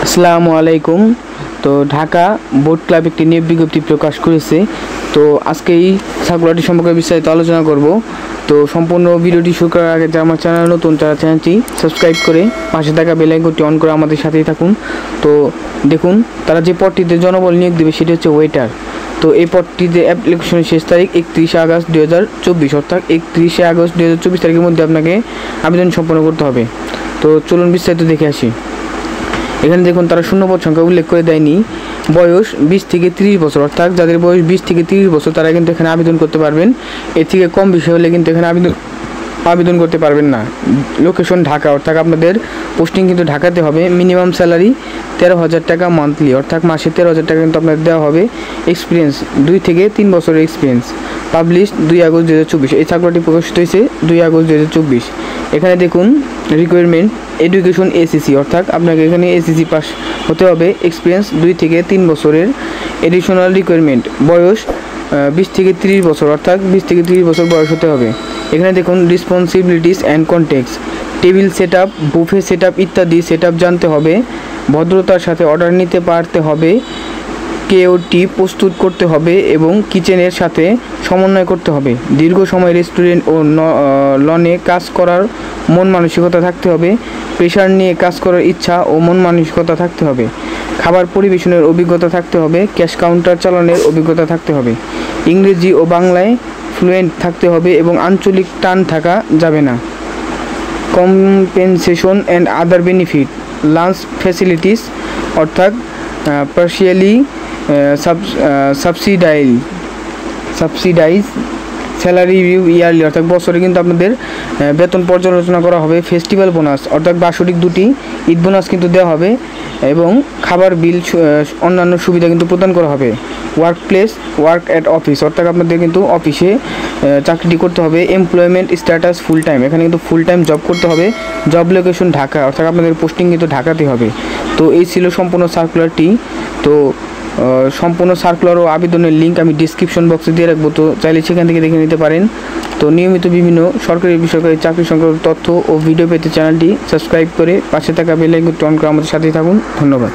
আসসালামু আলাইকুম। তো ঢাকা বোট ক্লাব একটি নিয়োগ বিজ্ঞপ্তি প্রকাশ করেছে। তো আজকে এই সার্কুলারটি সম্পর্কে বিস্তারিত আলোচনা করব। তো সম্পূর্ণ ভিডিওটি শুরু করার আগে যারা আমার চ্যানেল নতুন তারা চ্যানেলটি সাবস্ক্রাইব করে পাশে থাকা বেল আইকনটি অন করে আমাদের সাথেই থাকুন। তো দেখুন, তারা যে পদটিতে জনবল নিয়োগ দেবে সেটি হচ্ছে ওয়েটার। তো এই পদটিতে অ্যাপ্লিকেশনের শেষ তারিখ 31 আগস্ট 2024, অর্থাৎ 31 আগস্ট 2024 তারিখের মধ্যে আপনাকে আবেদন সম্পন্ন করতে হবে। তো চলুন বিস্তারিত দেখে আসি। এখানে দেখুন, তারা শূন্যপদ সংখ্যা উল্লেখ করে দেয়নি। বয়স 20 থেকে 30 বছর, অর্থাৎ যাদের বয়স 20 থেকে 30 বছর তারা কিন্তু এখানে আবেদন করতে পারবেন। এর থেকে কম বেশি হলে কিন্তু এখানে আবেদন করতে পারবেন না। লোকেশন ঢাকা, অর্থাৎ আপনাদের পোস্টিং কিন্তু ঢাকাতে হবে। মিনিমাম স্যালারি 13,000 টাকা মান্থলি, অর্থাৎ মাসে 13,000 টাকা কিন্তু আপনাদের দেওয়া হবে। এক্সপিরিয়েন্স 2 থেকে 3 বছরের এক্সপিরিয়েন্স। Publish 2 August 2024। এই সার্কুলারটি প্রকাশিত হয়েছে 2 আগস্ট 2024। এখানে দেখুন রিকোয়ারমেন্ট এডুকেশন এসিসি, অর্থাৎ আপনাকে এখানে এসিসি পাস হতে হবে। এক্সপিরিয়েন্স 2 থেকে 3 বছরের। এডিশনাল রিকোয়ারমেন্ট বয়স 20 থেকে 30 বছর, অর্থাৎ 20 থেকে 30 বছর বয়স হতে হবে। এখানে দেখুন responsibilities and context, table set up, buffet set up ইত্যাদি সেট আপ জানতে হবে। ভদ্রতার সাথে অর্ডার নিতে পারতে হবে। কেওটি প্রস্তুত করতে হবে এবং কিচেনের সাথে সমন্বয় করতে হবে। দীর্ঘ সময় রেস্টুরেন্ট ও লনে কাজ করার মন মানসিকতা থাকতে হবে। প্রেশার নিয়ে কাজ করার ইচ্ছা ও মন মানসিকতা থাকতে হবে। খাবার পরিবেশনের অভিজ্ঞতা থাকতে হবে। ক্যাশ কাউন্টার চালানোর অভিজ্ঞতা থাকতে হবে। ইংরেজি ও বাংলায় ফ্লুয়েন্ট থাকতে হবে এবং আঞ্চলিক টান থাকা যাবে না। Compensation and other benefit, lunch facilities, অর্থাৎ partially subsidize salary review yearly, অর্থাৎ বছরে কিন্তু আপনাদের বেতন পর্যালোচনা করা হবে। ফেস্টিভ্যাল বোনাস, অর্থাৎ বার্ষিক 2টি ঈদ বোনাস কিন্তু দেওয়া হবে এবং খাবার বিল অন্যান্য সুবিধা কিন্তু প্রদান করা হবে। Work place work at office, অর্থাৎ আপনাদের কিন্তু অফিসে চাকরিটি করতে হবে। এমপ্লয়মেন্ট স্ট্যাটাস ফুল টাইম, এখানে কিন্তু ফুল টাইম জব করতে হবে। জব লোকেশন ঢাকা, অর্থাৎ আপনাদের পোস্টিং কিন্তু ঢাকাতে হবে। তো এই ছিল সম্পূর্ণ সার্কুলারটি। তো সম্পূর্ণ সার্কুলার ও আবেদনের লিঙ্ক আমি ডিসক্রিপশন বক্সে দিয়ে রাখবো, তো চাইলে সেখান থেকে দেখে নিতে পারেন। তো নিয়মিত বিভিন্ন সরকারি বেসরকারি চাকরি সংক্রান্ত তথ্য ও ভিডিও পেতে চ্যানেলটি সাবস্ক্রাইব করে পাশে থাকা বেল আইকনটি অন করে আমাদের সাথেই থাকুন। ধন্যবাদ।